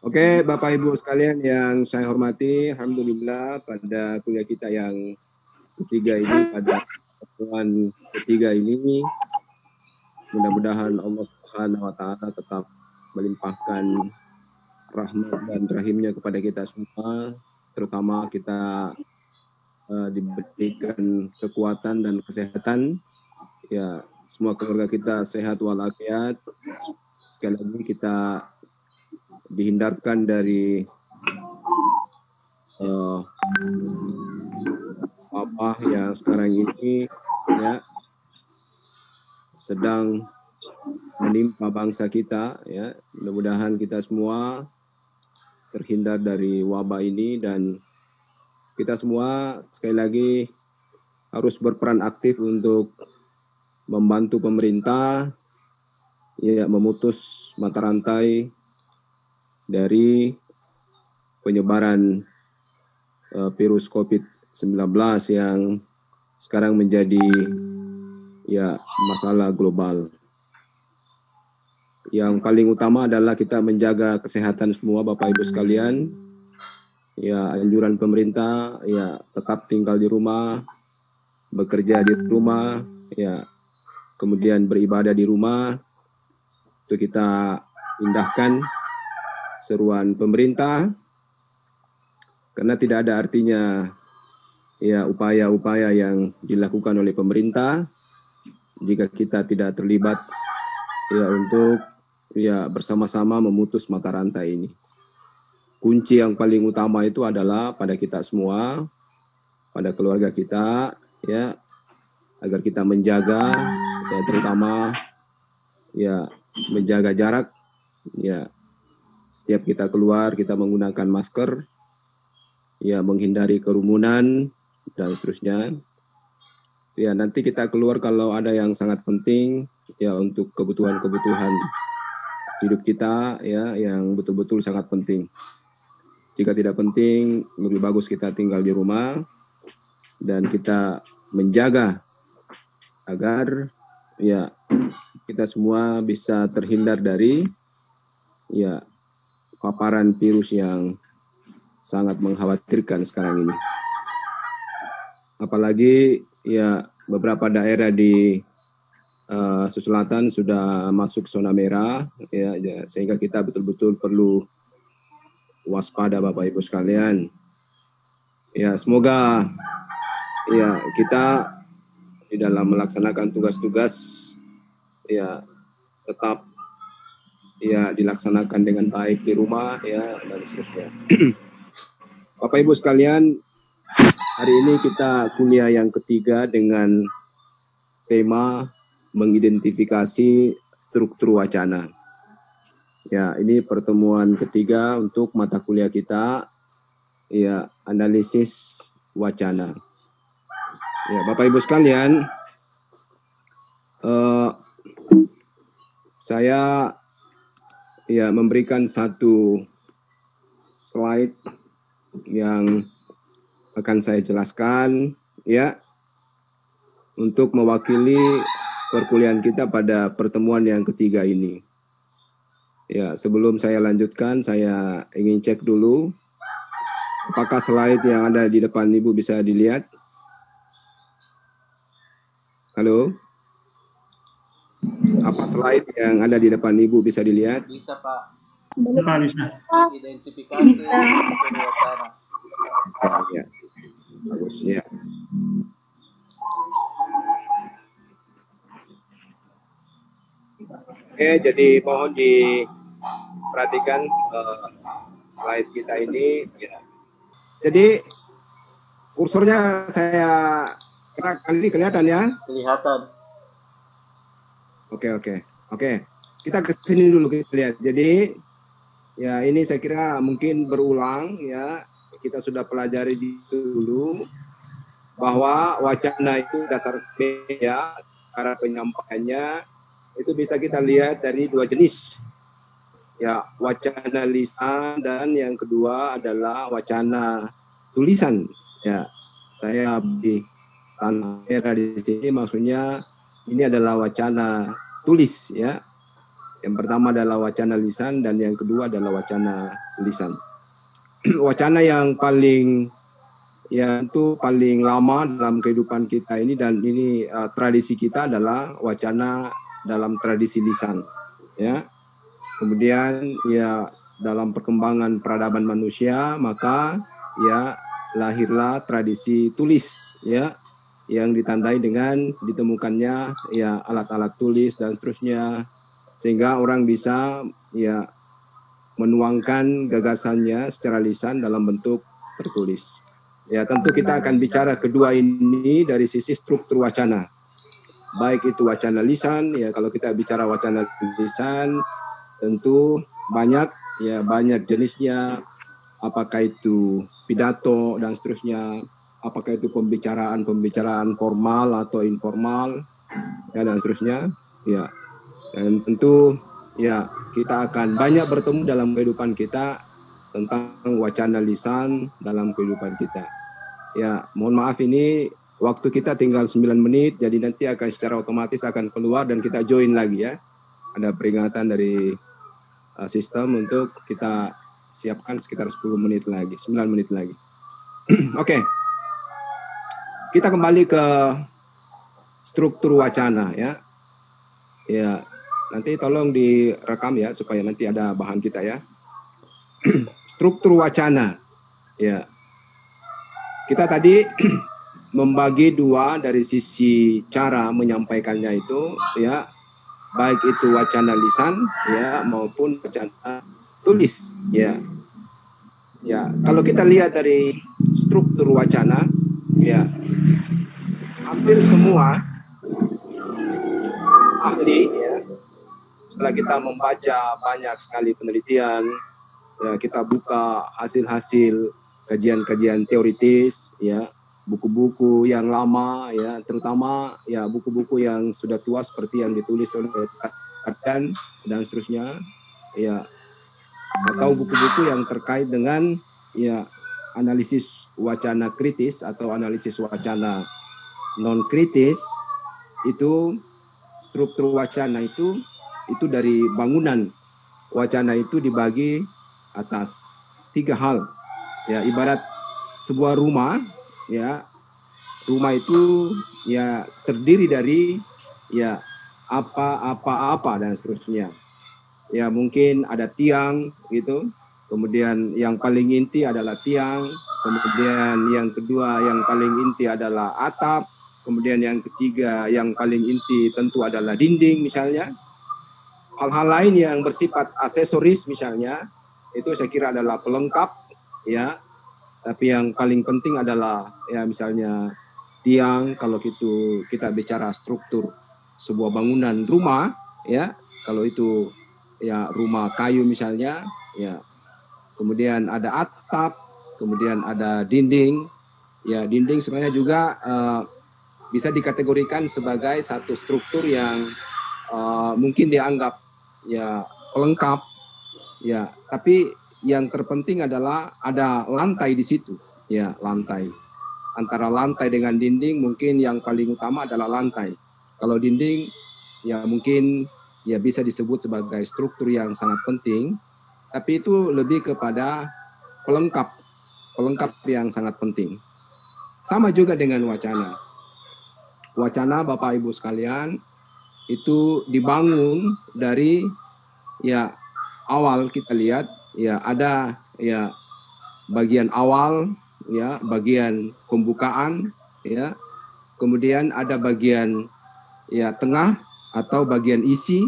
Oke, Bapak Ibu sekalian yang saya hormati, alhamdulillah pada kuliah kita yang ketiga ini, pada pertemuan ketiga ini, mudah-mudahan Allah Subhanahu wa Ta'ala tetap melimpahkan rahmat dan rahimnya kepada kita semua, terutama kita diberikan kekuatan dan kesehatan, ya semua keluarga kita sehat walafiat. Sekali lagi kita dihindarkan dari wabah yang sekarang ini ya sedang menimpa bangsa kita, ya mudah-mudahan kita semua terhindar dari wabah ini, dan kita semua sekali lagi harus berperan aktif untuk membantu pemerintah ya memutus mata rantai dari penyebaran virus COVID-19 yang sekarang menjadi ya masalah global. Yang paling utama adalah kita menjaga kesehatan semua Bapak Ibu sekalian. Ya, anjuran pemerintah ya tetap tinggal di rumah, bekerja di rumah, ya kemudian beribadah di rumah. Itu kita indahkan seruan pemerintah, karena tidak ada artinya ya upaya-upaya yang dilakukan oleh pemerintah jika kita tidak terlibat ya untuk ya bersama-sama memutus mata rantai ini. Kunci yang paling utama itu adalah pada kita semua, pada keluarga kita ya, agar kita menjaga ya terutama ya menjaga jarak ya. Setiap kita keluar, kita menggunakan masker, ya menghindari kerumunan, dan seterusnya. Ya nanti kita keluar kalau ada yang sangat penting, ya untuk kebutuhan-kebutuhan hidup kita, ya yang betul-betul sangat penting. Jika tidak penting, lebih bagus kita tinggal di rumah, dan kita menjaga agar ya kita semua bisa terhindar dari ya paparan virus yang sangat mengkhawatirkan sekarang ini. Apalagi ya beberapa daerah di selatan sudah masuk zona merah ya, sehingga kita betul-betul perlu waspada Bapak Ibu sekalian. Ya semoga ya kita di dalam melaksanakan tugas-tugas ya tetap ya dilaksanakan dengan baik di rumah ya dan seterusnya. Bapak Ibu sekalian, hari ini kita kuliah yang ketiga dengan tema mengidentifikasi struktur wacana. Ya, ini pertemuan ketiga untuk mata kuliah kita ya analisis wacana. Ya, Bapak Ibu sekalian, saya ya memberikan satu slide yang akan saya jelaskan ya untuk mewakili perkuliahan kita pada pertemuan yang ketiga ini. Ya, sebelum saya lanjutkan, saya ingin cek dulu apakah slide yang ada di depan Ibu bisa dilihat. Halo? Apa slide yang ada di depan Ibu bisa dilihat? Bisa, Pak. Bisa. Identifikasi struktur wacana. Ya, bagus ya. Oke, jadi mohon diperhatikan slide kita ini. Ya. Jadi kursornya saya kali ini kelihatan ya? Kelihatan. Oke. Kita ke sini dulu kita lihat. Jadi ya ini saya kira mungkin berulang ya. Kita sudah pelajari dulu bahwa wacana itu dasar media, cara penyampaiannya itu bisa kita lihat dari dua jenis. Ya, wacana lisan dan yang kedua adalah wacana tulisan. Ya, saya di tanah merah di sini maksudnya ini adalah wacana tulis ya. Yang pertama adalah wacana lisan dan yang kedua adalah wacana lisan. Wacana yang paling paling lama dalam kehidupan kita ini dan ini tradisi kita adalah wacana dalam tradisi lisan, ya. Kemudian ya dalam perkembangan peradaban manusia maka ya lahirlah tradisi tulis, ya, yang ditandai dengan ditemukannya ya alat-alat tulis dan seterusnya, sehingga orang bisa ya menuangkan gagasannya secara lisan dalam bentuk tertulis. Ya, tentu kita akan bicara kedua ini dari sisi struktur wacana. Baik itu wacana lisan, ya kalau kita bicara wacana lisan tentu banyak jenisnya, apakah itu pidato dan seterusnya, apakah itu pembicaraan formal atau informal, ya, dan seterusnya, ya. Dan tentu ya kita akan banyak bertemu dalam kehidupan kita tentang wacana lisan dalam kehidupan kita. Ya, mohon maaf ini waktu kita tinggal 9 menit, jadi nanti akan secara otomatis akan keluar dan kita join lagi ya. Ada peringatan dari sistem untuk kita siapkan sekitar 10 menit lagi, 9 menit lagi. Oke. Kita kembali ke struktur wacana ya. Ya, nanti tolong direkam ya supaya nanti ada bahan kita ya. Struktur wacana. Ya. Kita tadi membagi dua dari sisi cara menyampaikannya itu ya, baik itu wacana lisan ya maupun wacana tulis ya. Ya, kalau kita lihat dari struktur wacana ya, hampir semua ahli ya, setelah kita membaca banyak sekali penelitian ya, kita buka hasil-hasil kajian-kajian teoritis ya, buku-buku yang lama ya, terutama ya buku-buku yang sudah tua seperti yang ditulis oleh Tarkan dan seterusnya ya, atau buku-buku yang terkait dengan ya analisis wacana kritis atau analisis wacana non kritis. Itu struktur wacana itu dari bangunan wacana itu dibagi atas 3 hal. Ya, ibarat sebuah rumah, ya, rumah itu ya terdiri dari ya apa dan seterusnya. Ya, mungkin ada tiang gitu, kemudian yang paling inti adalah tiang, kemudian yang kedua yang paling inti adalah atap, kemudian yang ketiga yang paling inti tentu adalah dinding misalnya. Hal-hal lain yang bersifat aksesoris misalnya, itu saya kira adalah pelengkap ya, tapi yang paling penting adalah ya misalnya tiang kalau itu kita bicara struktur sebuah bangunan rumah ya, kalau itu ya rumah kayu misalnya ya, kemudian ada atap, kemudian ada dinding ya. Dinding sebenarnya juga bisa dikategorikan sebagai satu struktur yang mungkin dianggap ya pelengkap ya, tapi yang terpenting adalah ada lantai di situ, ya, lantai. Antara lantai dengan dinding mungkin yang paling utama adalah lantai. Kalau dinding ya mungkin ya bisa disebut sebagai struktur yang sangat penting, tapi itu lebih kepada pelengkap yang sangat penting. Sama juga dengan wacana. Wacana Bapak Ibu sekalian itu dibangun dari ya awal kita lihat ya, ada ya bagian awal ya, bagian pembukaan ya, kemudian ada bagian ya tengah atau bagian isi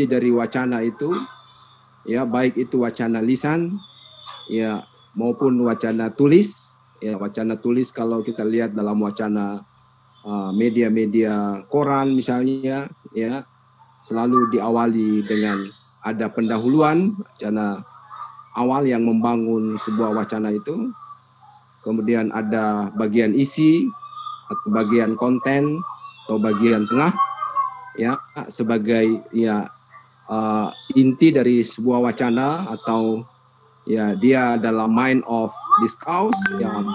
dari wacana itu ya, baik itu wacana lisan ya maupun wacana tulis ya. Wacana tulis kalau kita lihat dalam wacana media-media koran misalnya ya, selalu diawali dengan ada pendahuluan wacana awal yang membangun sebuah wacana itu, kemudian ada bagian isi atau bagian konten atau bagian tengah ya, sebagai ya inti dari sebuah wacana atau ya dia adalah mind of discourse, yang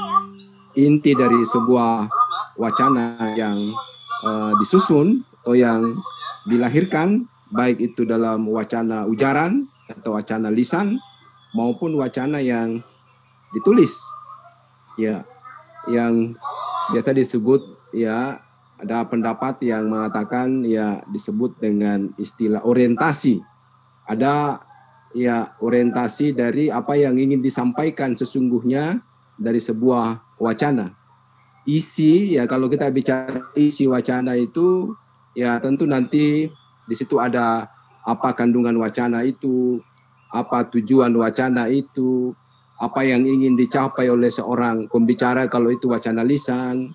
inti dari sebuah wacana yang disusun atau yang dilahirkan baik itu dalam wacana ujaran atau wacana lisan maupun wacana yang ditulis, ya, yang biasa disebut, ya, ada pendapat yang mengatakan ya disebut dengan istilah orientasi. Ada ya orientasi dari apa yang ingin disampaikan sesungguhnya dari sebuah wacana. Isi, ya kalau kita bicara isi wacana itu, ya tentu nanti di situ ada apa kandungan wacana itu, apa tujuan wacana itu, apa yang ingin dicapai oleh seorang pembicara kalau itu wacana lisan,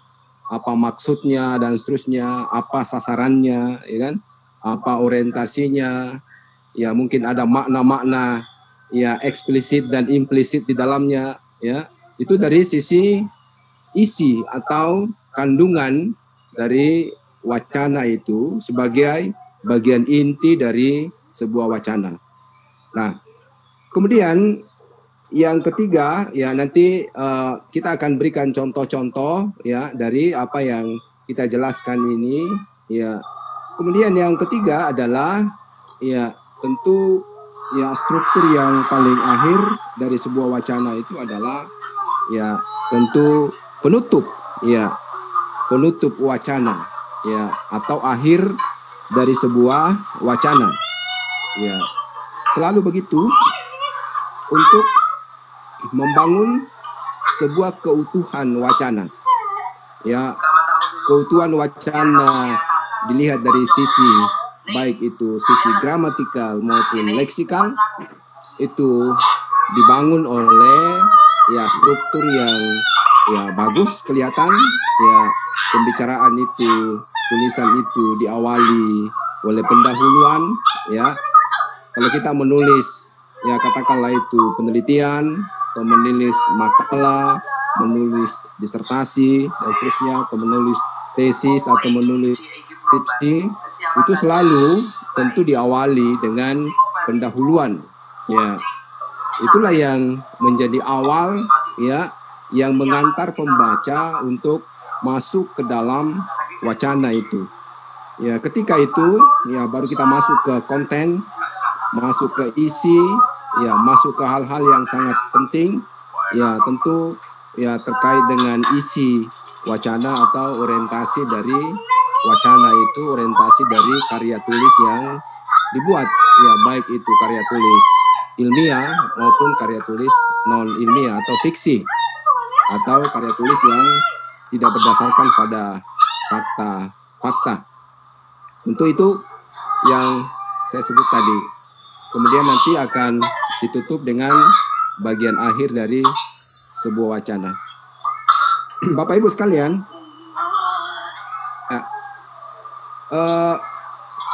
apa maksudnya dan seterusnya, apa sasarannya, ya kan? Apa orientasinya, ya mungkin ada makna-makna ya eksplisit dan implisit di dalamnya, ya. Itu dari sisi isi atau kandungan dari wacana itu sebagai bagian inti dari sebuah wacana. Nah, kemudian yang ketiga, ya nanti kita akan berikan contoh-contoh ya dari apa yang kita jelaskan ini. Ya, kemudian yang ketiga adalah ya tentu ya struktur yang paling akhir dari sebuah wacana itu adalah ya tentu penutup, ya penutup wacana, ya atau akhir dari sebuah wacana. Ya, selalu begitu untuk membangun sebuah keutuhan wacana. Ya, keutuhan wacana dilihat dari sisi baik itu sisi gramatikal maupun leksikal itu dibangun oleh ya struktur yang ya bagus kelihatan, ya pembicaraan itu, tulisan itu diawali oleh pendahuluan, ya. Kalau kita menulis ya katakanlah itu penelitian atau menulis makalah, menulis disertasi dan seterusnya, atau menulis tesis atau menulis skripsi, itu selalu tentu diawali dengan pendahuluan, ya. Itulah yang menjadi awal, ya, yang mengantar pembaca untuk masuk ke dalam wacana itu. Ya, ketika itu ya baru kita masuk ke konten, masuk ke isi, ya masuk ke hal-hal yang sangat penting, ya tentu ya terkait dengan isi wacana atau orientasi dari wacana itu, orientasi dari karya tulis yang dibuat, ya baik itu karya tulis ilmiah maupun karya tulis non ilmiah atau fiksi, atau karya tulis yang tidak berdasarkan pada fakta. Tentu itu yang saya sebut tadi. Kemudian nanti akan ditutup dengan bagian akhir dari sebuah wacana. Bapak Ibu sekalian,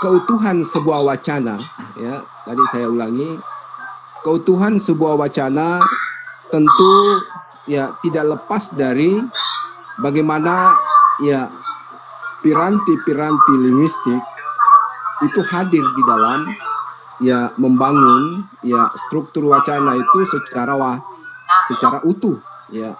keutuhan sebuah wacana, ya tadi saya ulangi, keutuhan sebuah wacana tentu ya tidak lepas dari bagaimana ya piranti-piranti linguistik itu hadir di dalam ya membangun ya struktur wacana itu secara utuh, ya.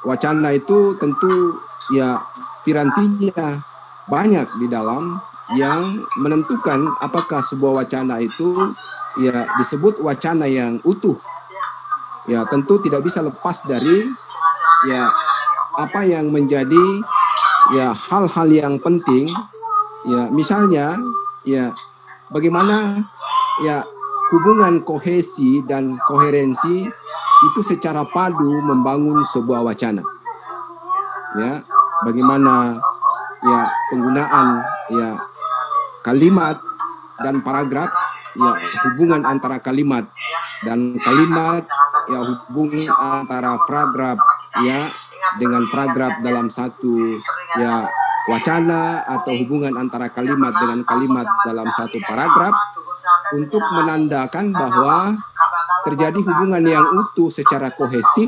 Wacana itu tentu ya pirantinya banyak di dalam yang menentukan apakah sebuah wacana itu ya disebut wacana yang utuh. Ya, tentu tidak bisa lepas dari ya apa yang menjadi ya hal-hal yang penting, ya misalnya ya bagaimana ya hubungan kohesi dan koherensi itu secara padu membangun sebuah wacana. Ya, bagaimana ya penggunaan ya kalimat dan paragraf, ya hubungan antara kalimat dan kalimat, ya hubungan antara paragraf ya dengan paragraf dalam satu ya wacana, atau hubungan antara kalimat dengan kalimat dalam satu paragraf, untuk menandakan bahwa terjadi hubungan yang utuh secara kohesif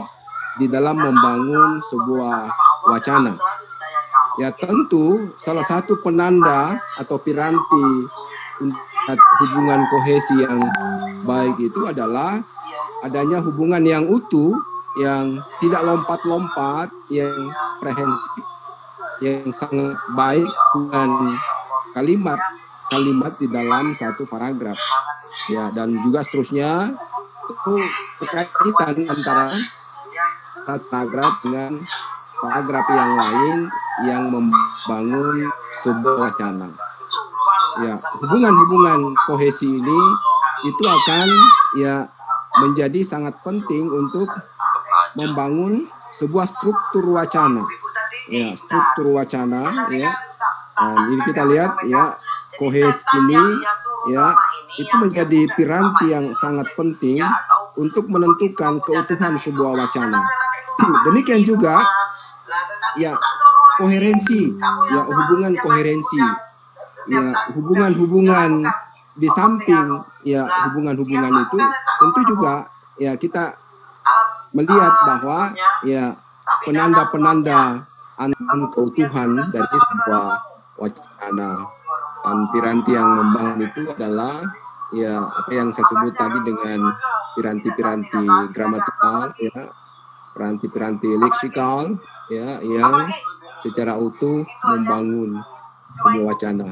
di dalam membangun sebuah wacana. Ya tentu salah satu penanda atau piranti hubungan kohesi yang baik itu adalah adanya hubungan yang utuh, yang tidak lompat-lompat, yang prehensif, yang sangat baik dengan kalimat kalimat di dalam satu paragraf. Ya, dan juga seterusnya itu berkaitan antara satu paragraf dengan paragraf yang lain yang membangun sebuah wacana. Ya, hubungan-hubungan kohesi ini itu akan ya menjadi sangat penting untuk membangun sebuah struktur wacana. Ya, struktur wacana ya. Dan ini kita lihat ya, kohesi ini ya itu menjadi piranti yang sangat penting untuk menentukan keutuhan sebuah wacana. Demikian juga ya koherensi, ya hubungan koherensi, ya hubungan-hubungan di samping ya hubungan-hubungan itu tentu juga ya kita melihat bahwa ya penanda-penanda akan keutuhan dari sebuah wacana. Dan piranti yang membangun itu adalah ya apa yang saya sebut tadi dengan piranti-piranti gramatikal, ya piranti-piranti leksikal, ya yang secara utuh membangun sebuah wacana.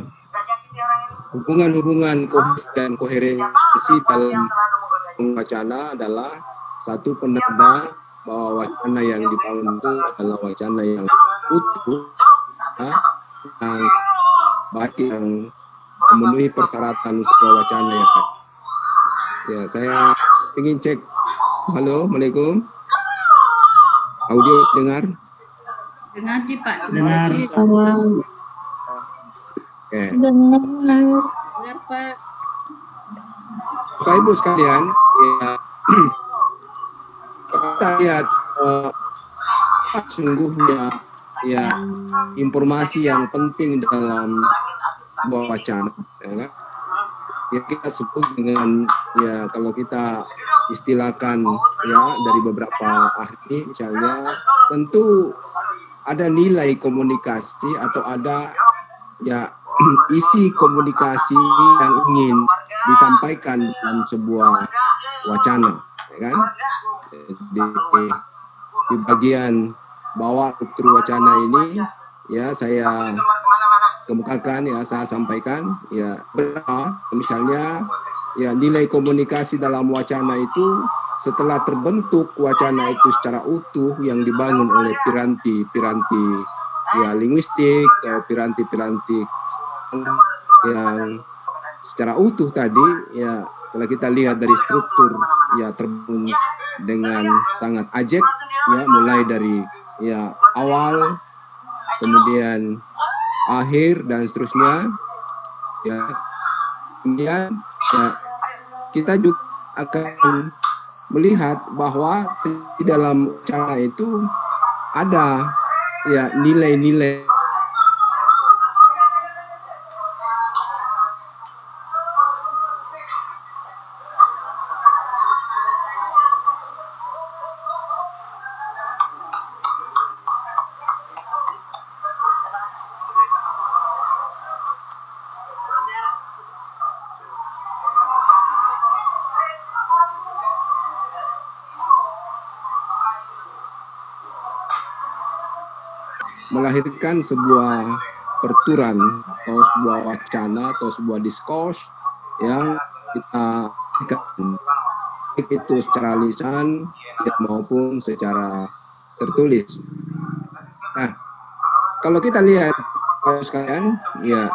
Hubungan-hubungan kohesi dan koherensi dalam wacana adalah satu penanda bahwa wacana yang dibangun itu adalah wacana yang utuh, yang baik, yang memenuhi persyaratan sebuah wacana yang baik. Ya, saya ingin cek. Halo, Assalamualaikum. Audio dengar? Dengar sih Pak. Dengar. Oke. Dengar Pak. Bapak Ibu sekalian, ya kita lihat sungguhnya ya informasi yang penting dalam sebuah wacana, ya kan? Ya kita sebut dengan ya kalau kita istilahkan ya dari beberapa ahli misalnya, tentu ada nilai komunikasi atau ada ya isi komunikasi yang ingin disampaikan dalam sebuah wacana, ya kan? Di bagian bawah struktur wacana ini ya saya kemukakan, ya saya sampaikan ya berapa misalnya ya nilai komunikasi dalam wacana itu setelah terbentuk wacana itu secara utuh yang dibangun oleh piranti-piranti ya linguistik atau piranti-piranti yang secara utuh tadi ya setelah kita lihat dari struktur ya terbangun dengan sangat ajek ya mulai dari ya awal kemudian akhir dan seterusnya ya kemudian ya kita juga akan melihat bahwa di dalam cara itu ada ya nilai-nilai melahirkan sebuah perturan atau sebuah wacana atau sebuah diskurs yang kita baik itu secara lisan maupun secara tertulis. Nah, kalau kita lihat sekalian, ya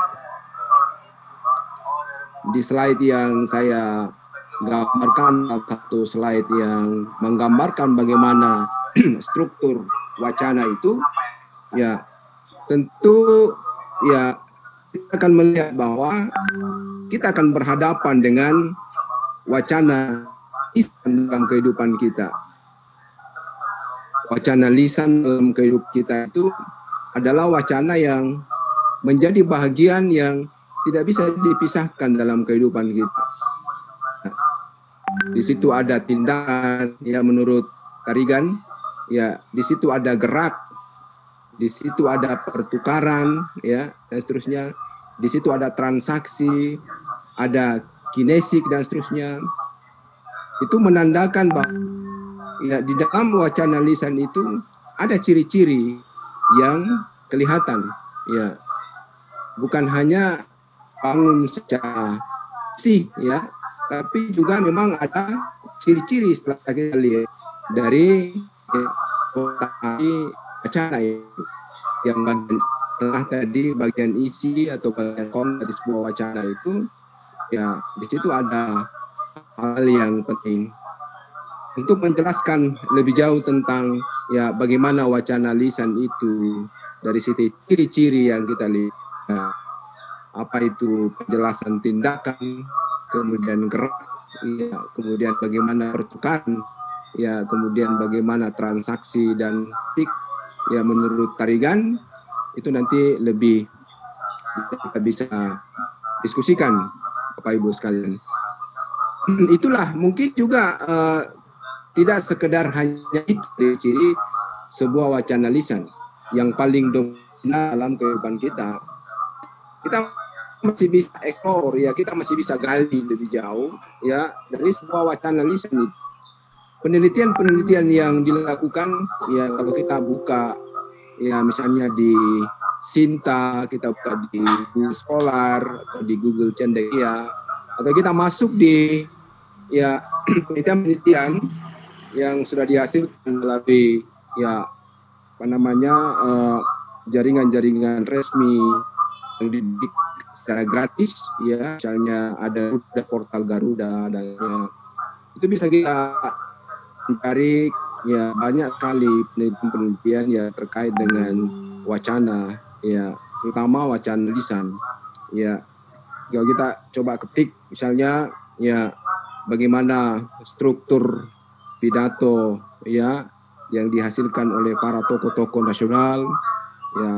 di slide yang saya gambarkan, satu slide yang menggambarkan bagaimana struktur wacana itu. Ya, tentu ya kita akan melihat bahwa kita akan berhadapan dengan wacana lisan dalam kehidupan kita. Wacana lisan dalam kehidupan kita itu adalah wacana yang menjadi bahagian yang tidak bisa dipisahkan dalam kehidupan kita. Di situ ada tindakan, ya menurut Tarigan, ya di situ ada gerak, di situ ada pertukaran, ya dan seterusnya. Di situ ada transaksi, ada kinesik dan seterusnya. Itu menandakan bahwa ya di dalam wacana lisan itu ada ciri-ciri yang kelihatan, ya bukan hanya bangun secara sih ya, tapi juga memang ada ciri-ciri setelah kita lihat dari wacana itu, yang bagian tengah tadi, bagian isi atau bagian konten dari sebuah wacana itu, ya di situ ada hal yang penting untuk menjelaskan lebih jauh tentang ya bagaimana wacana lisan itu dari situ ciri-ciri yang kita lihat, ya, apa itu penjelasan tindakan, kemudian gerak, ya, kemudian bagaimana pertukaran, ya, kemudian bagaimana transaksi dan tik, ya menurut Tarigan itu nanti lebih kita bisa diskusikan Bapak Ibu sekalian. Itulah mungkin juga tidak sekedar hanya itu ciri sebuah wacana lisan yang paling dominan dalam kehidupan kita. Kita masih bisa ekor, ya kita masih bisa gali lebih jauh ya dari sebuah wacana lisan itu. Penelitian-penelitian yang dilakukan ya kalau kita buka ya misalnya di Sinta, kita buka di Google Scholar atau di Google Cendekia, atau kita masuk di ya penelitian yang sudah dihasilkan melalui ya apa namanya jaringan-jaringan resmi yang dibidik secara gratis ya, misalnya ada portal Garuda dan ya, itu bisa kita cari ya banyak sekali penelitian ya terkait dengan wacana ya, terutama wacana lisan ya. Kalau kita coba ketik misalnya ya bagaimana struktur pidato ya yang dihasilkan oleh para tokoh-tokoh nasional ya,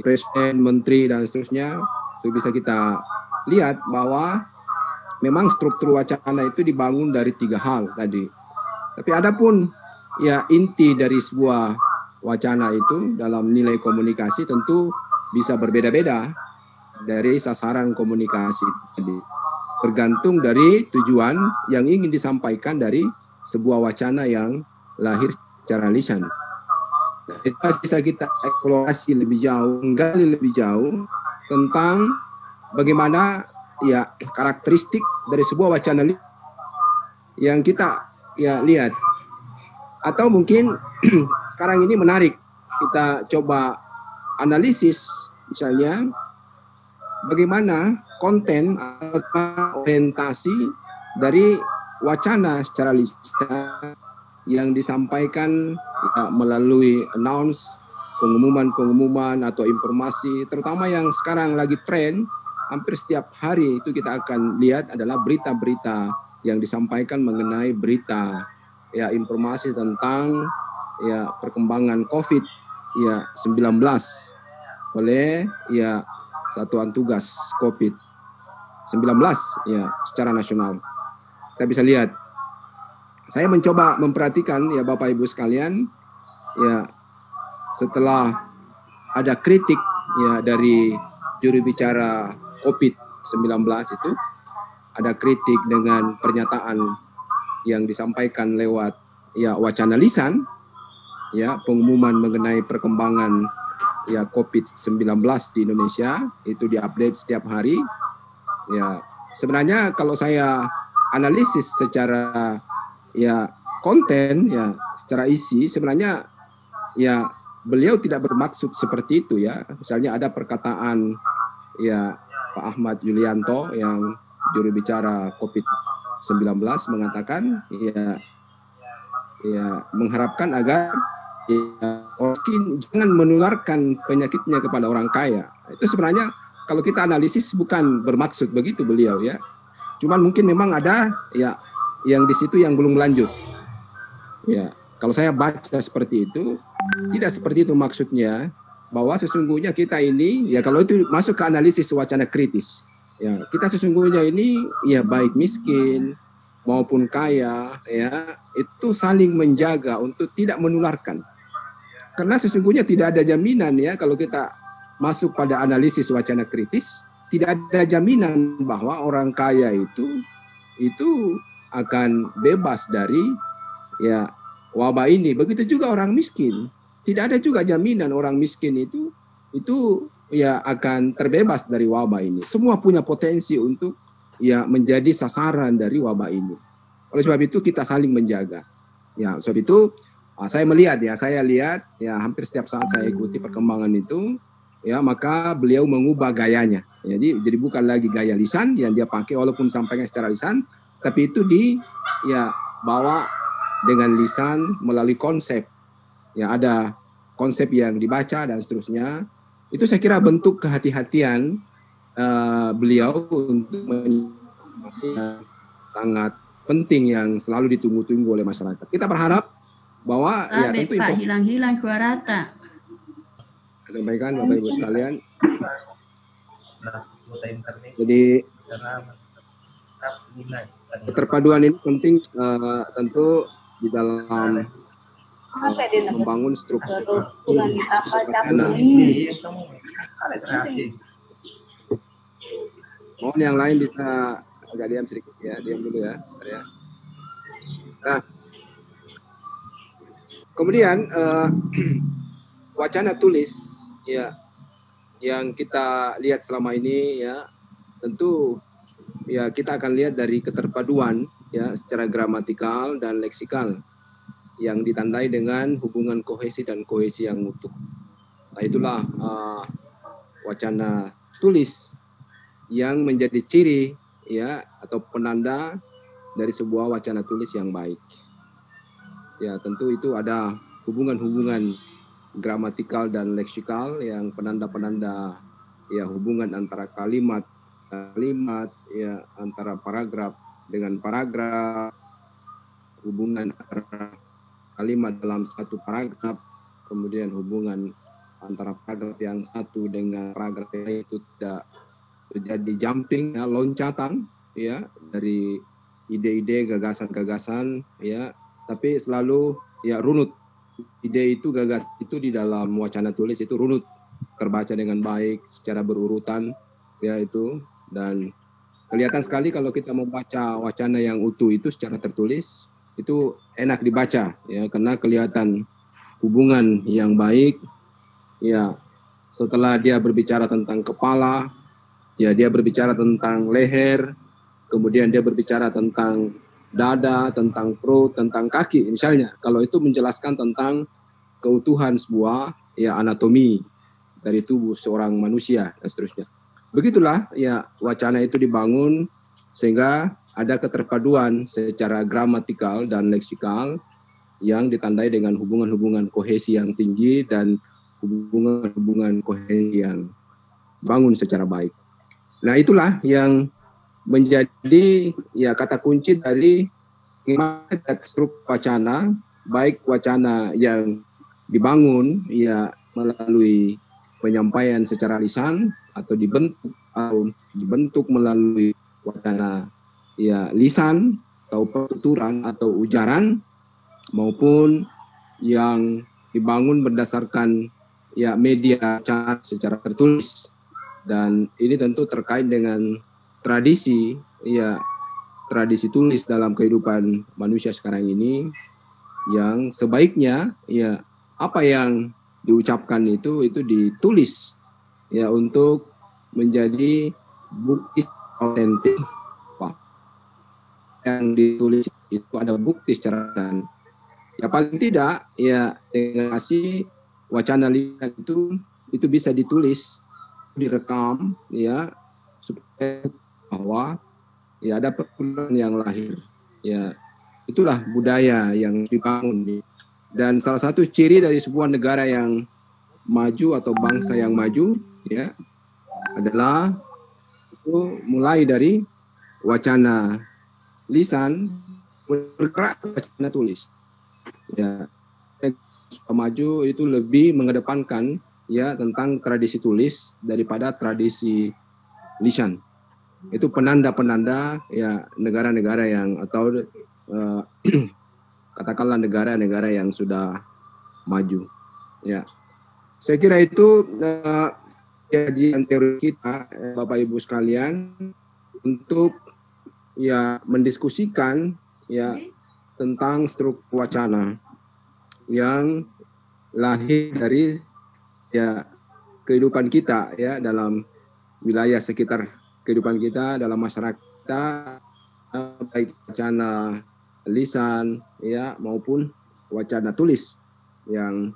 presiden, menteri dan seterusnya, itu bisa kita lihat bahwa memang struktur wacana itu dibangun dari 3 hal tadi. Tapi adapun ya inti dari sebuah wacana itu dalam nilai komunikasi tentu bisa berbeda-beda dari sasaran komunikasi tadi. Bergantung dari tujuan yang ingin disampaikan dari sebuah wacana yang lahir secara lisan. Itu bisa kita eksplorasi lebih jauh, gali lebih jauh tentang bagaimana ya karakteristik dari sebuah wacana yang kita ya lihat. Atau mungkin sekarang ini menarik kita coba analisis misalnya bagaimana konten atau orientasi dari wacana secara lisan yang disampaikan ya, melalui announce, pengumuman atau informasi, terutama yang sekarang lagi tren, hampir setiap hari itu kita akan lihat adalah berita-berita yang disampaikan mengenai berita ya informasi tentang ya perkembangan COVID ya 19 oleh ya Satuan Tugas COVID-19 ya secara nasional. Kita bisa lihat. Saya mencoba memperhatikan ya Bapak Ibu sekalian ya setelah ada kritik ya dari juru bicara COVID-19 itu, ada kritik dengan pernyataan yang disampaikan lewat ya wacana lisan ya, pengumuman mengenai perkembangan ya COVID-19 di Indonesia itu diupdate setiap hari. Ya, sebenarnya kalau saya analisis secara ya konten ya secara isi, sebenarnya ya beliau tidak bermaksud seperti itu ya. Misalnya ada perkataan ya Pak Ahmad Yulianto yang juru bicara COVID-19 mengatakan ya mengharapkan agar ya, miskin jangan menularkan penyakitnya kepada orang kaya. Itu sebenarnya kalau kita analisis bukan bermaksud begitu beliau ya. Cuman mungkin memang ada ya yang di situ yang belum lanjut. Ya, kalau saya baca seperti itu, tidak seperti itu maksudnya, bahwa sesungguhnya kita ini ya kalau itu masuk ke analisis wacana kritis. Ya, kita sesungguhnya ini ya baik miskin maupun kaya ya, itu saling menjaga untuk tidak menularkan. Karena sesungguhnya tidak ada jaminan ya kalau kita masuk pada analisis wacana kritis, tidak ada jaminan bahwa orang kaya itu akan bebas dari ya wabah ini. Begitu juga orang miskin. Tidak ada juga jaminan orang miskin itu ya akan terbebas dari wabah ini. Semua punya potensi untuk ya menjadi sasaran dari wabah ini. Oleh sebab itu kita saling menjaga. Ya, sebab itu saya lihat ya hampir setiap saat saya ikuti perkembangan itu, ya maka beliau mengubah gayanya. Jadi bukan lagi gaya lisan yang dia pakai walaupun sampainya secara lisan, tapi itu bawa dengan lisan melalui konsep. Ya ada konsep yang dibaca dan seterusnya. Itu saya kira bentuk kehati-hatian beliau untuk sangat penting yang selalu ditunggu-tunggu oleh masyarakat. Kita berharap bahwa ya tentu Pak hilang-hilang suara tak. Sampaikan Bapak Ibu sekalian. Jadi keterpaduan ini penting tentu di dalam membangun struktur wacana. Mohon yang lain bisa agak diam sedikit ya, diam dulu ya. Nah, kemudian wacana tulis ya yang kita lihat selama ini ya tentu ya kita akan lihat dari keterpaduan ya secara gramatikal dan leksikal yang ditandai dengan hubungan kohesi dan kohesi yang utuh. Nah, itulah wacana tulis yang menjadi ciri ya atau penanda dari sebuah wacana tulis yang baik. Ya, tentu itu ada hubungan-hubungan gramatikal dan leksikal yang penanda-penanda ya hubungan antara kalimat ya antara paragraf dengan paragraf, hubungan antara kalimat dalam satu paragraf, kemudian hubungan antara paragraf yang satu dengan paragraf yang lain itu tidak terjadi jumping ya, loncatan ya dari ide-ide, gagasan-gagasan ya, tapi selalu ya runut. Ide itu, gagas itu di dalam wacana tulis itu runut, terbaca dengan baik secara berurutan ya itu, dan kelihatan sekali kalau kita membaca wacana yang utuh itu secara tertulis itu enak dibaca ya karena kelihatan hubungan yang baik ya. Setelah dia berbicara tentang kepala ya dia berbicara tentang leher, kemudian dia berbicara tentang dada, tentang perut, tentang kaki misalnya. Kalau itu menjelaskan tentang keutuhan sebuah ya anatomi dari tubuh seorang manusia dan seterusnya. Begitulah ya wacana itu dibangun sehingga ada keterpaduan secara gramatikal dan leksikal yang ditandai dengan hubungan-hubungan kohesi yang tinggi dan hubungan-hubungan kohesi yang bangun secara baik. Nah, itulah yang menjadi ya kata kunci dari struktur wacana, baik wacana yang dibangun ya melalui penyampaian secara lisan atau dibentuk melalui wacana ya lisan atau penuturan atau ujaran, maupun yang dibangun berdasarkan ya media secara tertulis. Dan ini tentu terkait dengan tradisi tulis dalam kehidupan manusia sekarang ini yang sebaiknya ya apa yang diucapkan itu ditulis ya untuk menjadi bukti autentik. Yang ditulis itu ada bukti secara ya paling tidak ya dengan kasih wacana lisan itu bisa ditulis, direkam ya supaya bahwa ya ada perkumpulan yang lahir ya, itulah budaya yang dibangun. Dan salah satu ciri dari sebuah negara yang maju atau bangsa yang maju ya adalah itu mulai dari wacana lisan bergerak ke wacana tulis ya. Maju itu lebih mengedepankan ya tentang tradisi tulis daripada tradisi lisan. Itu penanda-penanda ya negara-negara yang atau katakanlah negara-negara yang sudah maju. Ya, saya kira itu kajian teori kita, Bapak Ibu sekalian, untuk ya mendiskusikan ya tentang struktur wacana yang lahir dari ya kehidupan kita ya, dalam wilayah sekitar kehidupan kita, dalam masyarakat kita, baik wacana lisan ya maupun wacana tulis yang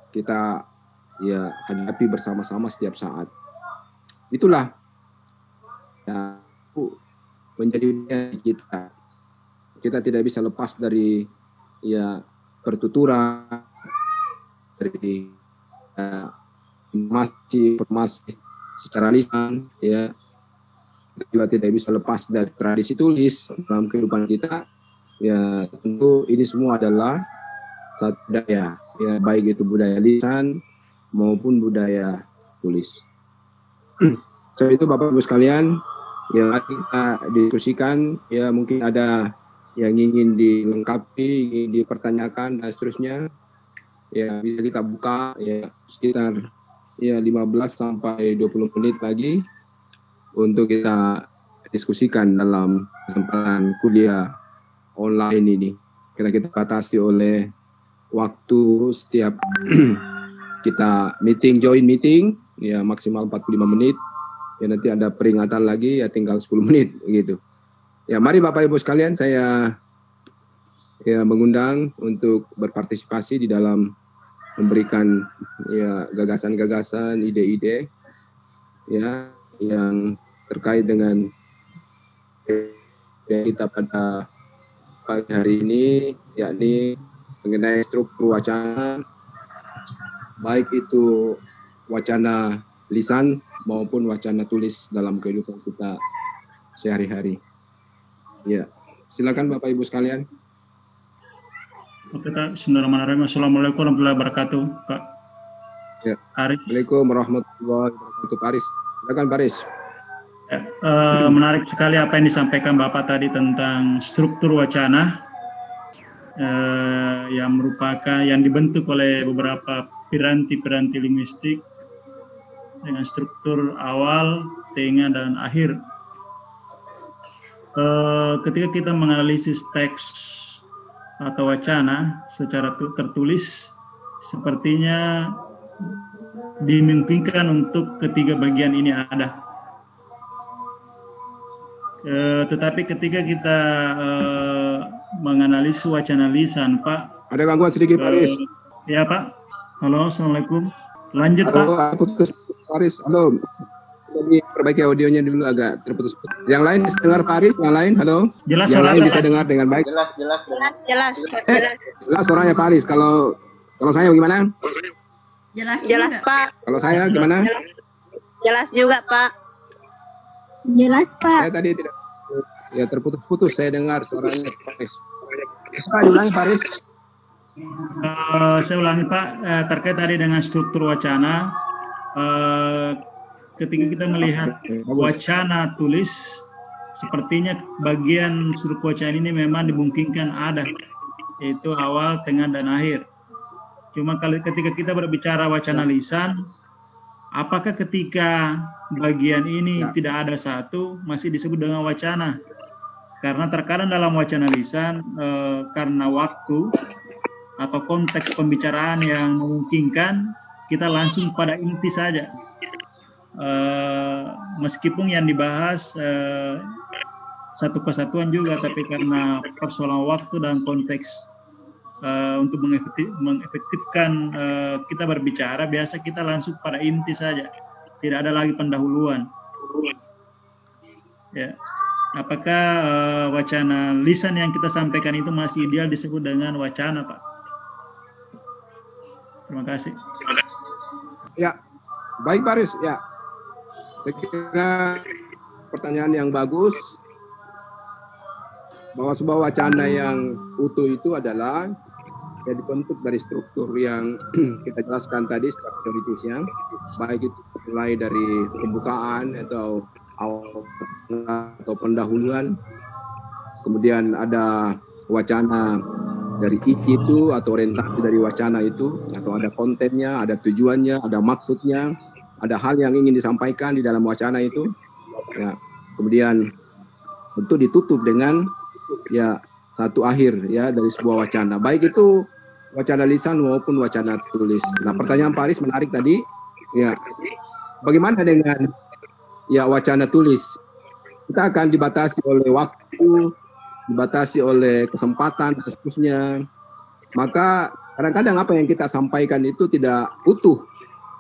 kita ya hadapi bersama-sama setiap saat. Itulah ya, menjadi kita. Kita tidak bisa lepas dari ya pertuturan, dari informasi secara lisan ya. Kita juga tidak bisa lepas dari tradisi tulis dalam kehidupan kita. Ya tentu ini semua adalah satu budaya ya, baik itu budaya lisan maupun budaya tulis. So itu Bapak Ibu sekalian yang kita diskusikan ya, mungkin ada yang ingin dilengkapi, ingin dipertanyakan dan seterusnya ya, bisa kita buka ya sekitar ya 15 sampai 20 menit lagi untuk kita diskusikan dalam kesempatan kuliah online ini. Karena kita batasi oleh waktu setiap kita join meeting ya maksimal 45 menit. Ya nanti ada peringatan lagi ya tinggal 10 menit gitu. Ya mari Bapak Ibu sekalian, saya ya mengundang untuk berpartisipasi di dalam memberikan ya gagasan-gagasan, ide-ide ya yang terkait dengan kita pada pagi hari ini, yakni mengenai struktur wacana, baik itu wacana lisan maupun wacana tulis dalam kehidupan kita sehari-hari. Ya, silakan Bapak Ibu sekalian. Oke, Pak. Bismillahirrahmanirrahim. Assalamualaikum warahmatullahi wabarakatuh, Pak. Ya. Aris. Waalaikumsalam warahmatullahi wabarakatuh, Pak Aris. Silakan Pak Aris. Ya, menarik sekali apa yang disampaikan Bapak tadi tentang struktur wacana yang merupakan yang dibentuk oleh beberapa piranti-piranti linguistik dengan struktur awal, tengah, dan akhir. Ketika kita menganalisis teks atau wacana secara tertulis, sepertinya dimungkinkan untuk ketiga bagian ini ada. Tetapi ketika kita menganalisis wacana lisan, Pak. Ada gangguan sedikit, Pak Aris. Ya, Pak. Halo, Assalamualaikum. Lanjut, Halo, Pak. Putus, Pak Aris. Halo. Jadi perbaiki audionya dulu, agak terputus. Yang lain bisa dengar Pak Aris? Yang lain, halo? Jelas yang suara lain Pak. bisa dengar dengan baik? Jelas. Jelas suaranya Pak Aris. Kalau saya gimana? Jelas Jelas, juga. Pak. Kalau saya gimana? Jelas juga, Pak. Jelas, Pak. Saya tadi tidak ya terputus-putus, saya dengar suaranya Pak Aris. Coba diulangi Pak Aris. Saya ulangi Pak, terkait tadi dengan struktur wacana. Ketika kita melihat wacana tulis, sepertinya bagian struktur wacana ini memang dimungkinkan ada, yaitu awal, tengah, dan akhir. Cuma kalau ketika kita berbicara wacana lisan, apakah ketika bagian ini tidak ada satu masih disebut dengan wacana? Karena terkadang dalam wacana lisan karena waktu atau konteks pembicaraan yang memungkinkan kita langsung pada inti saja. Meskipun yang dibahas satu kesatuan juga, tapi karena persoalan waktu dan konteks untuk mengefektifkan kita berbicara, biasa kita langsung pada inti saja, tidak ada lagi pendahuluan. Ya, apakah wacana lisan yang kita sampaikan itu masih ideal disebut dengan wacana, Pak? Terima kasih. Ya, baik Pak Aris. Ya, saya kira pertanyaan yang bagus, bahwa sebuah wacana yang utuh itu adalah ya dibentuk dari struktur yang kita jelaskan tadi secara teoritisnya, baik itu mulai dari pembukaan atau awal atau pendahuluan, kemudian ada wacana dari isi itu atau orientasi dari wacana itu, atau ada kontennya, ada tujuannya, ada maksudnya, ada hal yang ingin disampaikan di dalam wacana itu. Ya, kemudian tentu ditutup dengan ya satu akhir ya dari sebuah wacana, baik itu wacana lisan maupun wacana tulis. Nah, pertanyaan Pak Aris menarik tadi Ya, bagaimana dengan ya wacana tulis? Kita akan dibatasi oleh waktu, dibatasi oleh kesempatan dan seterusnya. Maka kadang-kadang apa yang kita sampaikan itu tidak utuh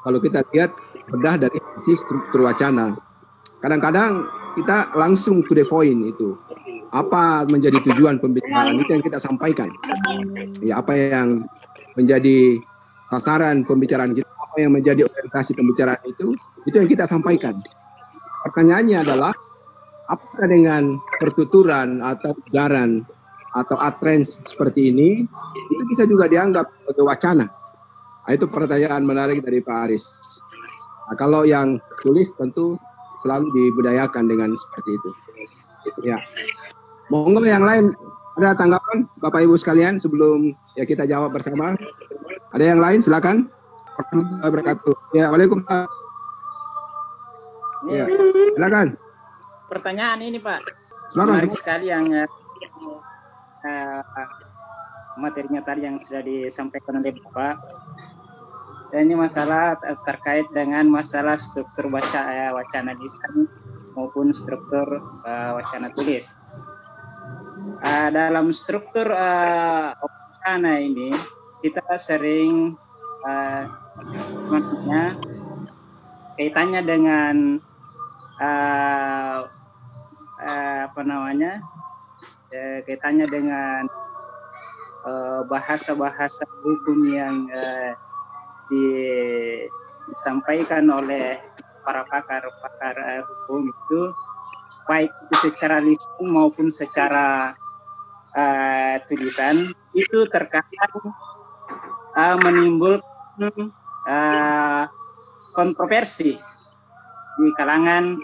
kalau kita lihat bedah dari sisi struktur wacana. Kadang-kadang kita langsung to the point itu. Apa menjadi tujuan pembicaraan itu yang kita sampaikan. Ya, apa yang menjadi sasaran pembicaraan kita, apa yang menjadi orientasi pembicaraan itu yang kita sampaikan. Pertanyaannya adalah, apakah dengan pertuturan atau ujaran atau utterance seperti ini, itu bisa juga dianggap sebagai wacana? Nah, itu pertanyaan menarik dari Pak Aris. Nah, kalau yang tulis tentu selalu dibudayakan dengan seperti itu. Ya, monggo yang lain ada tanggapan Bapak Ibu sekalian sebelum ya kita jawab bersama. Ada yang lain, silakan. Warahmatullahi wabarakatuh. Ya, waalaikumsalam. Ya, silakan. Pertanyaan ini Pak, Silakan. menarik sekali yang materinya tadi yang sudah disampaikan oleh Bapak. Dan ini masalah terkait dengan masalah struktur wacana lisan maupun struktur wacana tulis. Dalam struktur wacana ini kita sering kaitannya dengan kaitannya dengan bahasa-bahasa hukum yang disampaikan oleh para pakar hukum itu, baik itu secara lisan maupun secara tulisan, itu terkadang menimbulkan kontroversi di kalangan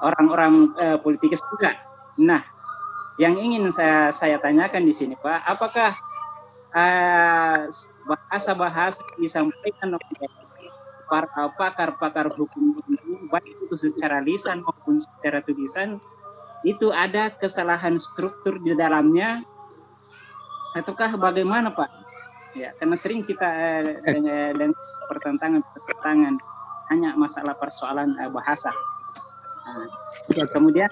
orang-orang politikus juga. Nah, yang ingin saya tanyakan di sini Pak, apakah bahasa-bahasa disampaikan oleh para pakar-pakar hukum ini, baik itu secara lisan maupun secara tulisan, itu ada kesalahan struktur di dalamnya, ataukah bagaimana Pak? Ya, karena sering kita dengan pertentangan hanya masalah persoalan bahasa. Kemudian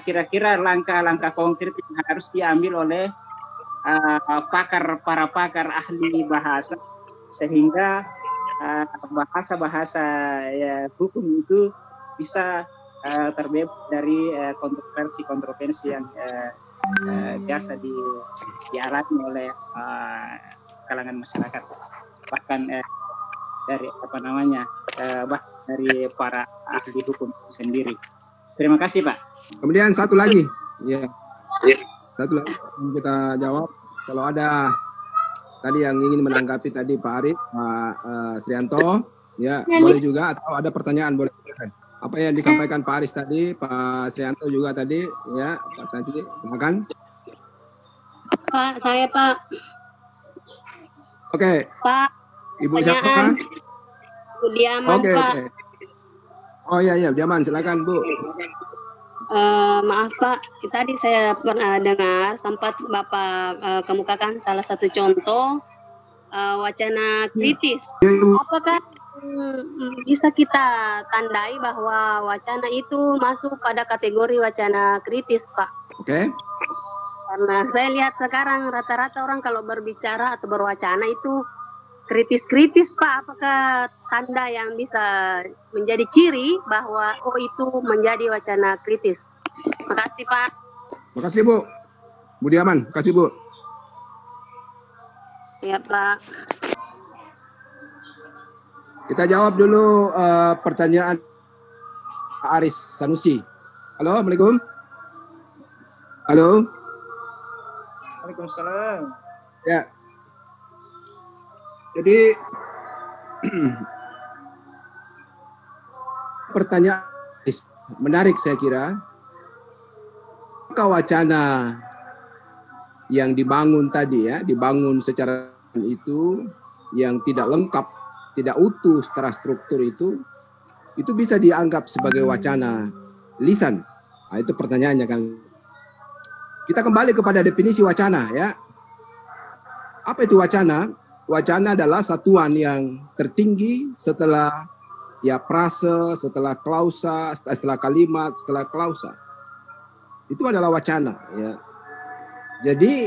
kira-kira langkah-langkah konkret yang harus diambil oleh para pakar ahli bahasa sehingga bahasa-bahasa hukum itu bisa terbebas dari kontroversi yang biasa dialami oleh kalangan masyarakat, bahkan dari bahkan dari para ahli hukum sendiri. Terima kasih Pak. Kemudian satu lagi, ya, satu lagi yang kita jawab. Kalau ada tadi yang ingin menanggapi tadi Pak Arif, Pak Srianto, ya boleh juga, atau ada pertanyaan boleh. Apa yang disampaikan Pak Aris tadi, Pak Srianto juga tadi, ya Pak Santi, silakan. Pak, saya Pak. Oke. Pak. Ibu siapa? Bu Diaman, Oke, Pak. oke. Oh iya, Diaman, silakan Bu. Maaf Pak, tadi saya pernah dengar sempat Bapak kemukakan salah satu contoh wacana kritis. Apakah bisa kita tandai bahwa wacana itu masuk pada kategori wacana kritis Pak? Oke. Karena saya lihat sekarang rata-rata orang kalau berbicara atau berwacana itu kritis-kritis Pak. Apakah tanda yang bisa menjadi ciri bahwa itu menjadi wacana kritis? Makasih Pak. Makasih Bu. Bu Diaman, makasih Bu. Ya Pak. Kita jawab dulu pertanyaan Pak Aris Sanusi. Halo, Assalamualaikum. Halo. Waalaikumsalam. Ya. Jadi pertanyaan menarik saya kira. Apakah wacana yang dibangun tadi dibangun secara itu yang tidak lengkap, tidak utuh secara struktur itu bisa dianggap sebagai wacana lisan? Nah, itu pertanyaannya kan. Kita kembali kepada definisi wacana ya. Apa itu wacana? wacana adalah satuan yang tertinggi setelah ya prase, setelah klausa, setelah kalimat, setelah klausa. Itu adalah wacana, ya. Jadi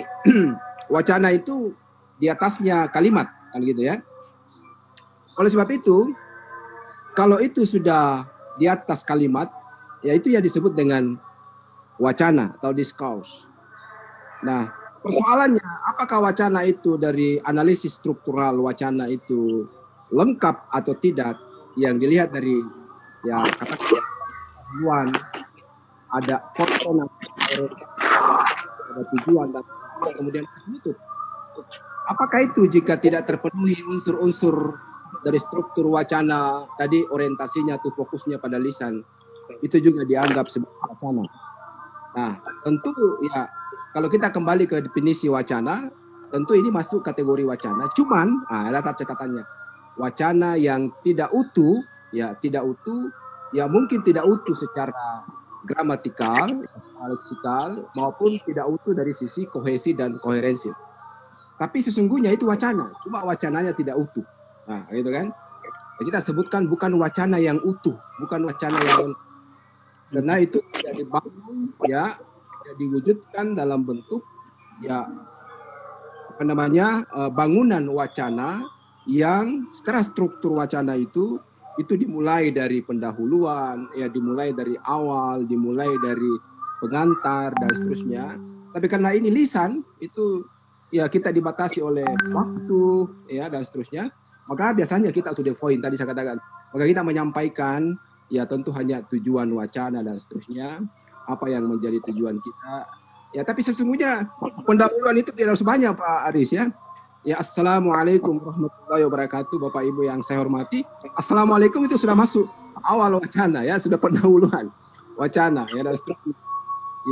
wacana itu di atasnya kalimat, kan gitu ya. Oleh sebab itu, kalau itu sudah di atas kalimat, ya itu ya disebut dengan wacana atau discourse. Nah, persoalannya apakah wacana itu dari analisis struktural wacana itu lengkap atau tidak, yang dilihat dari ya katakan tujuan, ada konten, ada tujuan dan kemudian tutup. Apakah itu jika tidak terpenuhi unsur-unsur dari struktur wacana tadi, orientasinya tuh fokusnya pada lisan, itu juga dianggap sebagai wacana. Nah, tentu ya kalau kita kembali ke definisi wacana, tentu ini masuk kategori wacana. Cuman, ada catatannya. Wacana yang tidak utuh, ya mungkin tidak utuh secara gramatikal, leksikal, maupun tidak utuh dari sisi kohesi dan koherensi. Tapi sesungguhnya itu wacana, cuma wacananya tidak utuh. Nah, gitu kan? Kita sebutkan bukan wacana yang utuh, bukan wacana yang, karena itu tidak dibangun, ya diwujudkan dalam bentuk ya bangunan wacana yang secara struktur wacana itu dimulai dari pendahuluan, ya dimulai dari awal, dimulai dari pengantar dan seterusnya. Tapi karena ini lisan, itu ya kita dibatasi oleh waktu, ya dan seterusnya. Maka biasanya kita to the point, tadi saya katakan, maka kita menyampaikan ya tentu hanya tujuan wacana dan seterusnya, apa yang menjadi tujuan kita. Ya tapi sesungguhnya pendahuluan itu tidak sebanyak Pak Aris ya. Ya, assalamualaikum warahmatullahi wabarakatuh, Bapak Ibu yang saya hormati. Assalamualaikum itu sudah masuk awal wacana, ya sudah pendahuluan wacana, ya dan seterusnya.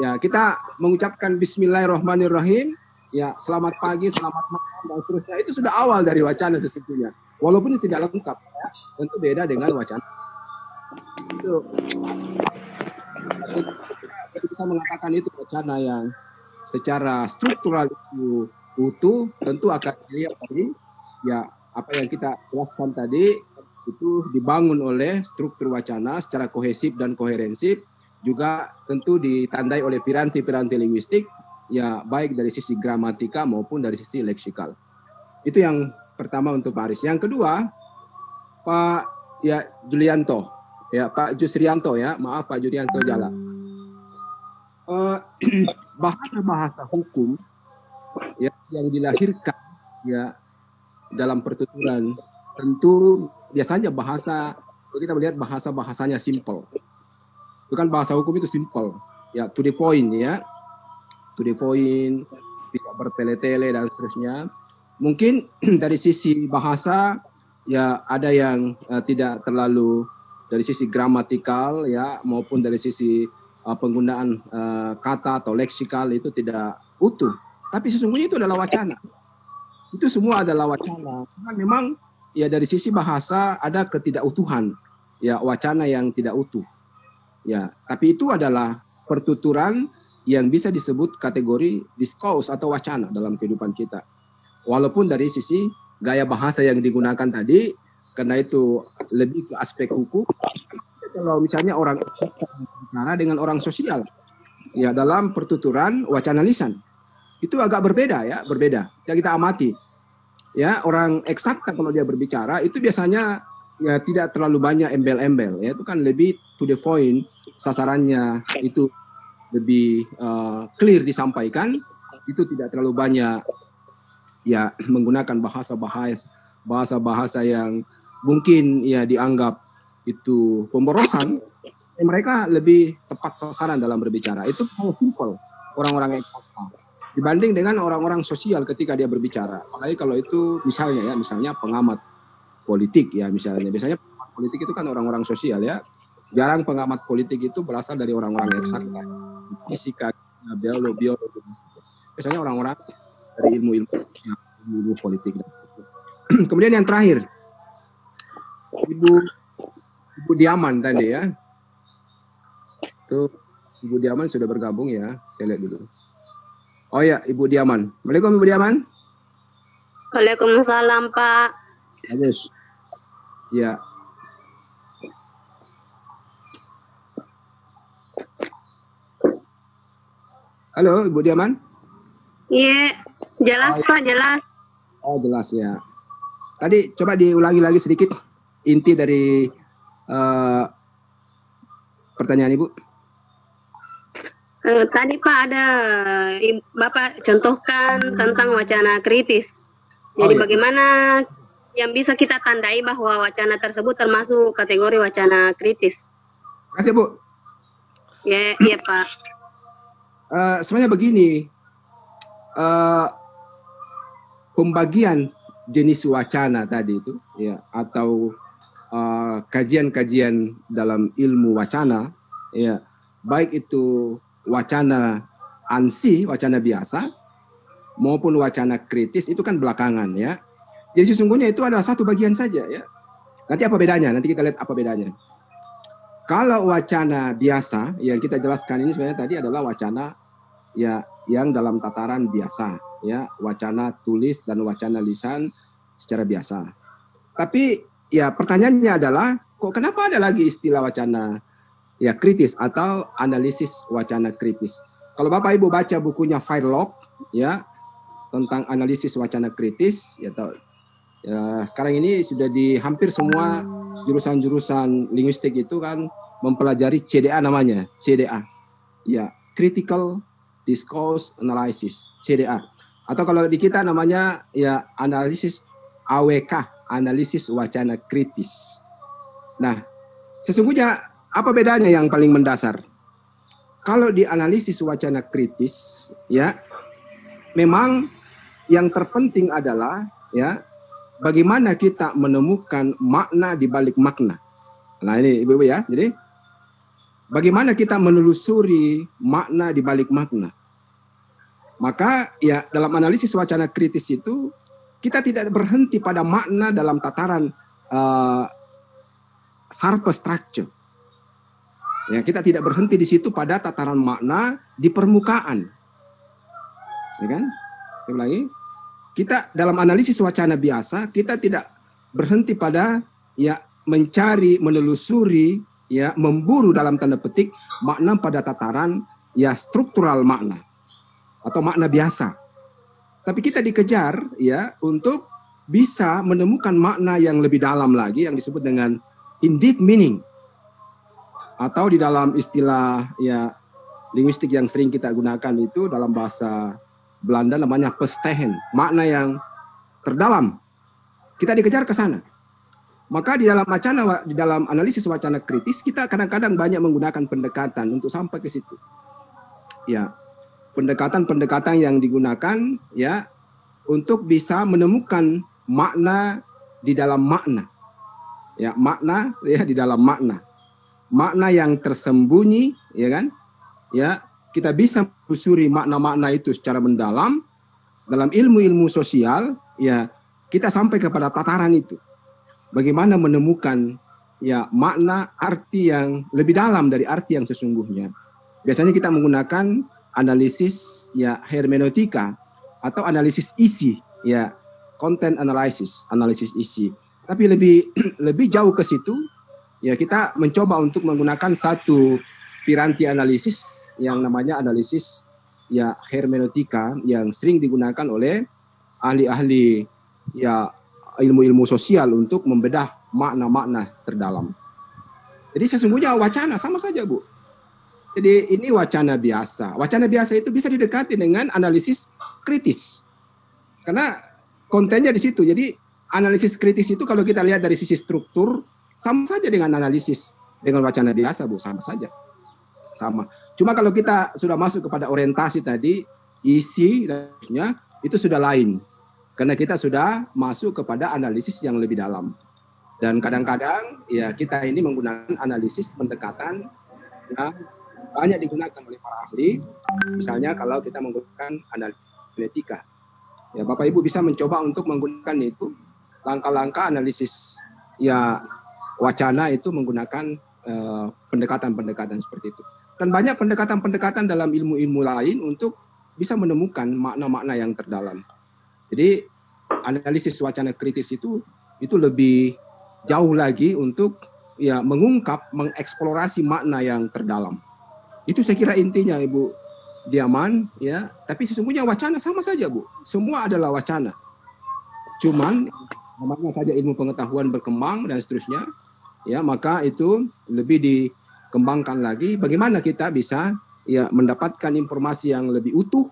Ya kita mengucapkan Bismillahirrahmanirrahim. Ya selamat pagi, selamat malam dan seterusnya. Itu sudah awal dari wacana sesungguhnya. Walaupun itu tidak lengkap, ya, tentu beda dengan wacana. Itu kita bisa mengatakan itu wacana yang secara struktural itu utuh, tentu akan dilihat tadi ya apa yang kita jelaskan tadi itu dibangun oleh struktur wacana secara kohesif dan koherensif, juga tentu ditandai oleh piranti-piranti linguistik ya baik dari sisi gramatika maupun dari sisi leksikal. Itu yang pertama untuk Pak Aris. Yang kedua Pak ya Julianto, ya Pak Jusrianto ya, maaf Pak Julianto Jala. Bahasa-bahasa hukum ya, yang dilahirkan ya dalam pertuturan tentu biasanya bahasa, kalau kita melihat bahasanya simple. Itu kan bahasa hukum itu simple ya, to the point ya, to the point, tidak bertele-tele dan seterusnya. Mungkin dari sisi bahasa ya ada yang tidak terlalu dari sisi gramatikal ya maupun dari sisi penggunaan kata atau leksikal itu tidak utuh. Tapi sesungguhnya itu adalah wacana. Itu semua adalah wacana. Karena memang ya dari sisi bahasa ada ketidakutuhan. Ya wacana yang tidak utuh. Ya, tapi itu adalah pertuturan yang bisa disebut kategori discourse atau wacana dalam kehidupan kita. Walaupun dari sisi gaya bahasa yang digunakan tadi, karena itu lebih ke aspek hukum. Kalau misalnya orang bicara dengan orang sosial, ya dalam pertuturan wacana lisan, itu agak berbeda ya, berbeda. Jadi kita amati, ya orang eksakta kalau dia berbicara itu biasanya ya tidak terlalu banyak embel-embel, ya itu kan lebih to the point, sasarannya itu lebih clear disampaikan, itu tidak terlalu banyak ya menggunakan bahasa-bahasa yang mungkin ya dianggap itu pemborosan. Mereka lebih tepat sasaran dalam berbicara. Itu hal simple orang-orang eksakta dibanding dengan orang-orang sosial ketika dia berbicara. Apalagi kalau itu misalnya pengamat politik ya misalnya. Biasanya pengamat politik itu kan orang-orang sosial ya. Jarang pengamat politik itu berasal dari orang-orang eksakta. Fisika, biologi. Biasanya orang-orang dari ilmu politik. Kemudian yang terakhir, Ibu Diaman tadi ya. Itu Ibu Diaman sudah bergabung ya. Saya lihat dulu. Oh ya, Ibu Diaman. Assalamualaikum Ibu Diaman. Waalaikumsalam, Pak. Bagus. Ya. Halo, Ibu Diaman? Iya, jelas Pak, jelas. Oh, jelas ya. Tadi coba diulangi lagi sedikit inti dari pertanyaan Ibu. Tadi Pak ada Bapak contohkan tentang wacana kritis. Jadi bagaimana yang bisa kita tandai bahwa wacana tersebut termasuk kategori wacana kritis? Terima kasih, Bu. Ya, iya Pak. Sebenarnya begini, pembagian jenis wacana tadi itu, ya, atau kajian-kajian dalam ilmu wacana, ya, baik itu wacana ansi, wacana biasa, maupun wacana kritis itu kan belakangan, ya. Jadi sesungguhnya itu adalah satu bagian saja, ya. Nanti apa bedanya? Nanti kita lihat apa bedanya. Kalau wacana biasa yang kita jelaskan ini sebenarnya tadi adalah wacana ya yang dalam tataran biasa, ya, wacana tulis dan wacana lisan secara biasa. Tapi ya pertanyaannya adalah kok kenapa ada lagi istilah wacana ya kritis atau analisis wacana kritis? Kalau Bapak Ibu baca bukunya Firelog, ya, tentang analisis wacana kritis, ya, sekarang ini sudah di hampir semua jurusan-jurusan linguistik itu kan mempelajari CDA namanya, CDA, ya, Critical Discourse Analysis, CDA. Atau kalau di kita namanya ya analisis AWK, analisis wacana kritis. Nah, sesungguhnya apa bedanya yang paling mendasar? Kalau di analisis wacana kritis, ya, memang yang terpenting adalah ya bagaimana kita menemukan makna di balik makna. Nah ini Ibu-Ibu ya, jadi bagaimana kita menelusuri makna di balik makna. Maka ya dalam analisis wacana kritis itu kita tidak berhenti pada makna dalam tataran surface structure. Ya, kita tidak berhenti di situ pada tataran makna di permukaan. Ya kan? Saya ulangi. Kita dalam analisis wacana biasa, kita tidak berhenti pada ya mencari, menelusuri, ya memburu dalam tanda petik makna pada tataran ya struktural makna atau makna biasa. Tapi kita dikejar ya untuk bisa menemukan makna yang lebih dalam lagi yang disebut dengan in deep meaning, atau di dalam istilah ya linguistik yang sering kita gunakan itu dalam bahasa Belanda namanya verstehen, makna yang terdalam. Kita dikejar ke sana. Maka di dalam analisis wacana kritis kita kadang-kadang banyak menggunakan pendekatan untuk sampai ke situ. Ya, pendekatan-pendekatan yang digunakan ya untuk bisa menemukan makna di dalam makna. Ya, makna ya di dalam makna. Makna yang tersembunyi, ya kan? Ya, kita bisa menelusuri makna-makna itu secara mendalam dalam ilmu-ilmu sosial, ya kita sampai kepada tataran itu. Bagaimana menemukan ya makna arti yang lebih dalam dari arti yang sesungguhnya. Biasanya kita menggunakan analisis ya hermeneutika atau analisis isi, ya content analysis, analisis isi. Tapi lebih jauh ke situ, ya kita mencoba untuk menggunakan satu piranti analisis yang namanya analisis ya hermeneutika yang sering digunakan oleh ahli-ahli ya ilmu-ilmu sosial untuk membedah makna-makna terdalam. Jadi sesungguhnya wacana sama saja, Bu. Jadi ini wacana biasa. Wacana biasa itu bisa didekati dengan analisis kritis. Karena kontennya di situ. Jadi analisis kritis itu kalau kita lihat dari sisi struktur sama saja dengan analisis dengan wacana biasa, Bu, sama saja. Sama. Cuma kalau kita sudah masuk kepada orientasi tadi, isi dan seterusnya, itu sudah lain. Karena kita sudah masuk kepada analisis yang lebih dalam. Dan kadang-kadang ya kita ini menggunakan analisis pendekatan yang banyak digunakan oleh para ahli. Misalnya kalau kita menggunakan analisis genetika. Ya Bapak Ibu bisa mencoba untuk menggunakan itu langkah-langkah analisis ya wacana itu menggunakan pendekatan-pendekatan seperti itu. Dan banyak pendekatan-pendekatan dalam ilmu-ilmu lain untuk bisa menemukan makna-makna yang terdalam. Jadi analisis wacana kritis itu lebih jauh lagi untuk ya mengungkap, mengeksplorasi makna yang terdalam. Itu saya kira intinya Ibu Diaman, ya. Tapi sesungguhnya wacana sama saja, Bu. Semua adalah wacana. Cuman namanya saja ilmu pengetahuan berkembang dan seterusnya, ya, maka itu lebih dikembangkan lagi. Bagaimana kita bisa ya mendapatkan informasi yang lebih utuh.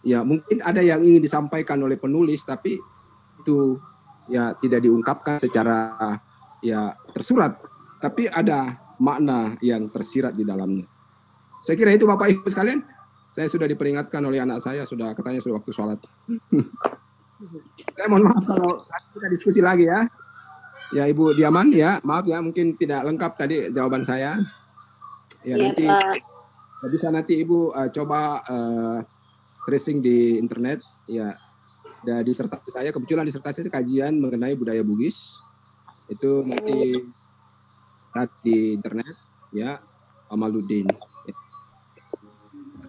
Ya, mungkin ada yang ingin disampaikan oleh penulis, tapi itu ya tidak diungkapkan secara ya tersurat, tapi ada makna yang tersirat di dalamnya. Saya kira itu Bapak Ibu sekalian. Saya sudah diperingatkan oleh anak saya, katanya sudah waktu sholat. Saya mohon maaf kalau kita diskusi lagi ya. Ya Ibu Diaman ya, maaf ya mungkin tidak lengkap tadi jawaban saya. Ya nanti bisa nanti Ibu coba tracing di internet ya. Dan disertasi saya kebetulan disertasi itu kajian mengenai budaya Bugis. Itu nanti di internet ya, Amaluddin.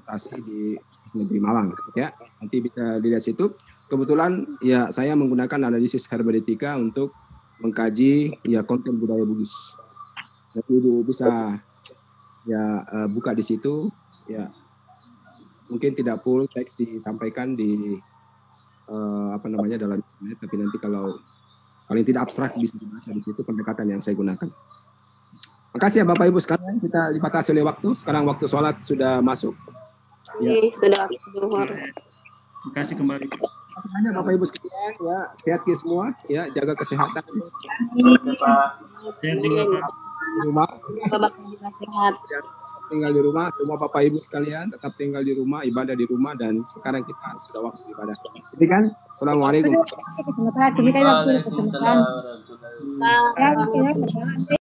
Di Negeri Malang ya, nanti bisa dilihat situ. Kebetulan ya saya menggunakan analisis hermeneutika untuk mengkaji ya konten budaya Bugis. Jadi Ibu bisa ya buka di situ ya. Mungkin tidak full teks disampaikan di dalam internet, tapi nanti kalau paling tidak abstrak bisa dibaca di situ pendekatan yang saya gunakan. Makasih ya Bapak Ibu sekalian, kita dibatasi oleh waktu. Sekarang waktu sholat sudah masuk. Ya. Sudah zuhur. Terima kasih kembali. Terima kasih banyak Bapak Ibu sekalian ya, sehat semua ya, jaga kesehatan. Sehat juga Pak. Di rumah. Bapak juga sehat. Tinggal di rumah, semua Bapak Ibu sekalian tetap tinggal di rumah, ibadah di rumah, dan sekarang kita sudah waktu ibadah. Jadi kan, Assalamualaikum. Waalaikumsalam warahmatullahi wabarakatuh.